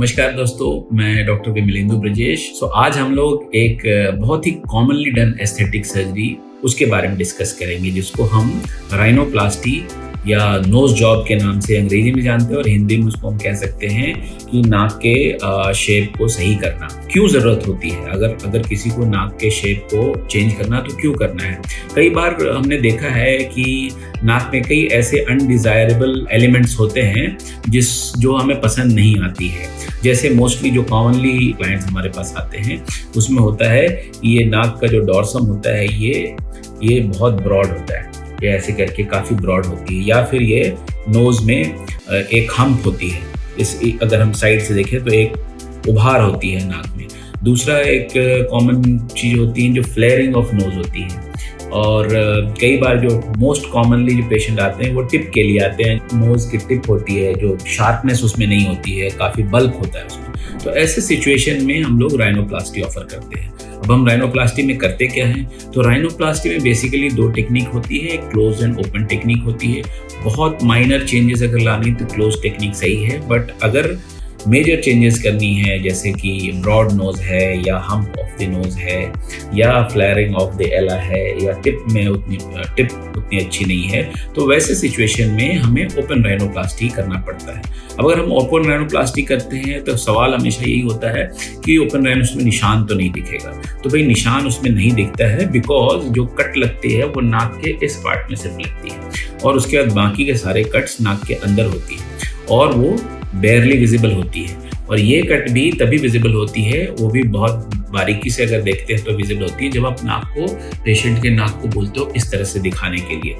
नमस्कार दोस्तों, मैं डॉक्टर विमलेंदु ब्रजेश। आज हम लोग एक बहुत ही कॉमनली डन एस्थेटिक सर्जरी उसके बारे में डिस्कस करेंगे, जिसको हम राइनोप्लास्टी या नोज जॉब के नाम से अंग्रेजी में जानते हैं और हिंदी में उसको हम कह सकते हैं कि नाक के शेप को सही करना। क्यों ज़रूरत होती है? अगर किसी को नाक के शेप को चेंज करना तो क्यों करना है? कई बार हमने देखा है कि नाक में कई ऐसे अनडिज़ायरेबल एलिमेंट्स होते हैं जो हमें पसंद नहीं आती है। जैसे मोस्टली जो कॉमनली क्लाइंट्स हमारे पास आते हैं उसमें होता है ये नाक का जो डॉर्सम होता है ये बहुत ब्रॉड होता है, ये ऐसे करके काफ़ी ब्रॉड होती है, या फिर ये नोज़ में एक हम्प होती है। अगर हम साइड से देखें तो एक उभार होती है नाक में। दूसरा एक कॉमन चीज़ होती है जो फ्लेयरिंग ऑफ नोज़ होती है। और कई बार जो मोस्ट कॉमनली जो पेशेंट आते हैं वो टिप के लिए आते हैं। नोज़ की टिप होती है जो शार्पनेस उसमें नहीं होती है, काफ़ी बल्क होता है उसमें। तो ऐसे सिचुएशन में हम लोग राइनोप्लास्टी ऑफर करते हैं। अब हम राइनोप्लास्टी में करते क्या हैं? तो राइनोप्लास्टी में बेसिकली दो टेक्निक होती है, एक क्लोज एंड ओपन टेक्निक होती है। बहुत माइनर चेंजेस अगर लानी तो क्लोज टेक्निक सही है, बट अगर मेजर चेंजेस करनी है जैसे कि ब्रॉड नोज है या हम्प ऑफ द नोज है या फ्लेयरिंग ऑफ द एला है या टिप उतनी अच्छी नहीं है, तो वैसे सिचुएशन में हमें ओपन राइनोप्लास्टी करना पड़ता है। अब अगर हम ओपन राइनोप्लास्टी करते हैं तो सवाल हमेशा यही होता है कि ओपन राइनो में निशान तो नहीं दिखेगा। तो भाई निशान उसमें नहीं दिखता है बिकॉज जो कट लगती है वो नाक के इस पार्ट में सिर्फ लगती है और उसके बाद बाकी के सारे कट्स नाक के अंदर होती है और वो बेयरली विजिबल होती है। और ये कट भी तभी विजिबल होती है, वो भी बहुत बारीकी से अगर देखते हैं तो विजिबल होती है जब आप नाक को पेशेंट के नाक को बोलते हो इस तरह से दिखाने के लिए।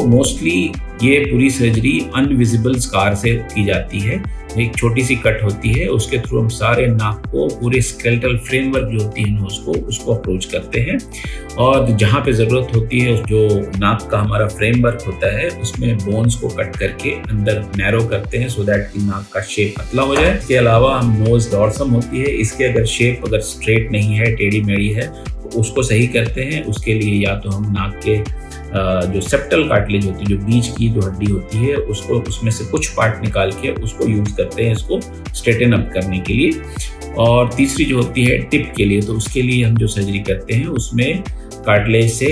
मोस्टली ये पूरी सर्जरी अनविजिबल स्कार से की जाती है। एक छोटी सी कट होती है, उसके थ्रू हम सारे नाक को पूरे स्केलेटल फ्रेमवर्क जो होती है नोज को उसको अप्रोच करते हैं। और जहाँ पे ज़रूरत होती है जो नाक का हमारा फ्रेमवर्क होता है उसमें बोन्स को कट करके अंदर नैरो करते हैं सो दैट कि नाक का शेप पतला हो जाए। इसके अलावा हम नोज डॉर्सम होती है, इसके अगर शेप अगर स्ट्रेट नहीं है, टेढ़ी मेढ़ी है, तो उसको सही करते हैं। उसके लिए या तो हम नाक के जो सेप्टल कार्टिलेज होती है, जो बीच की जो हड्डी होती है, उसको उसमें से कुछ पार्ट निकाल के उसको यूज़ करते हैं इसको स्ट्रेटन अप करने के लिए। और तीसरी जो होती है टिप के लिए, तो उसके लिए हम जो सर्जरी करते हैं उसमें कार्टिलेज से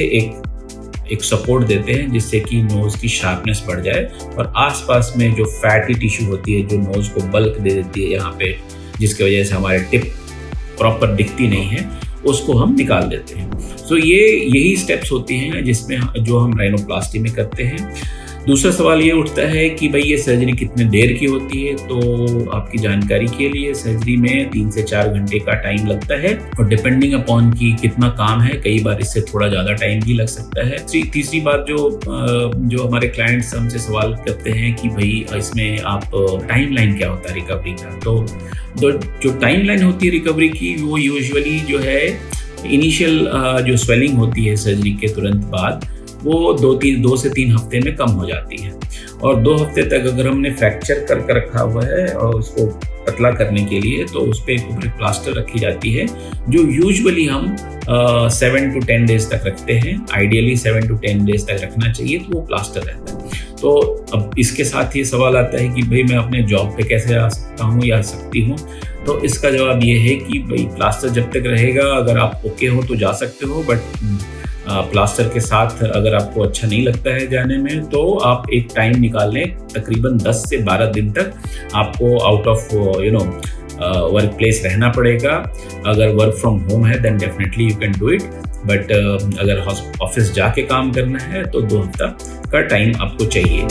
एक सपोर्ट देते हैं जिससे कि नोज़ की शार्पनेस बढ़ जाए और आसपास में जो फैटी टिश्यू होती है जो नोज़ को बल्क दे देती है यहाँ पे, जिसकी वजह से हमारे टिप प्रॉपर दिखती नहीं है, उसको हम निकाल देते हैं। यही स्टेप्स होती हैं जिसमें जो हम राइनोप्लास्टी में करते हैं। दूसरा सवाल ये उठता है कि भाई ये सर्जरी कितने देर की होती है? तो आपकी जानकारी के लिए सर्जरी में 3 से 4 घंटे का टाइम लगता है और डिपेंडिंग अपॉन कि कितना काम है, कई बार इससे थोड़ा ज़्यादा टाइम भी लग सकता है। तीसरी बात जो हमारे क्लाइंट्स हमसे सवाल करते हैं कि भाई इसमें आप टाइमलाइन क्या होता है रिकवरी का? तो जो टाइमलाइन होती है रिकवरी की वो यूजुअली जो है इनिशियल जो स्वेलिंग होती है सर्जरी के तुरंत बाद वो 2 से 3 हफ्ते में कम हो जाती है। और 2 हफ्ते तक अगर हमने फ्रैक्चर करके रखा हुआ है और उसको पतला करने के लिए तो उस पर ऊपर प्लास्टर रखी जाती है जो यूजुअली हम 7 to 10 डेज तक रखते हैं। आइडियली 7 to 10 डेज तक रखना चाहिए तो वो प्लास्टर रहता है। तो अब इसके साथ ही सवाल आता है कि भाई मैं अपने जॉब पे कैसे आ सकता हूँ या सकती हूँ? तो इसका जवाब ये है कि भाई प्लास्टर जब तक रहेगा, अगर आप ओके हो तो जा सकते हो, बट प्लास्टर के साथ अगर आपको अच्छा नहीं लगता है जाने में तो आप एक टाइम निकाल लें। तकरीबन 10 से 12 दिन तक आपको आउट ऑफ वर्क प्लेस रहना पड़ेगा। अगर वर्क फ्रॉम होम है then definitely you can do it, but अगर ऑफिस जाके काम करना है तो 2 हफ्ता का टाइम आपको चाहिए।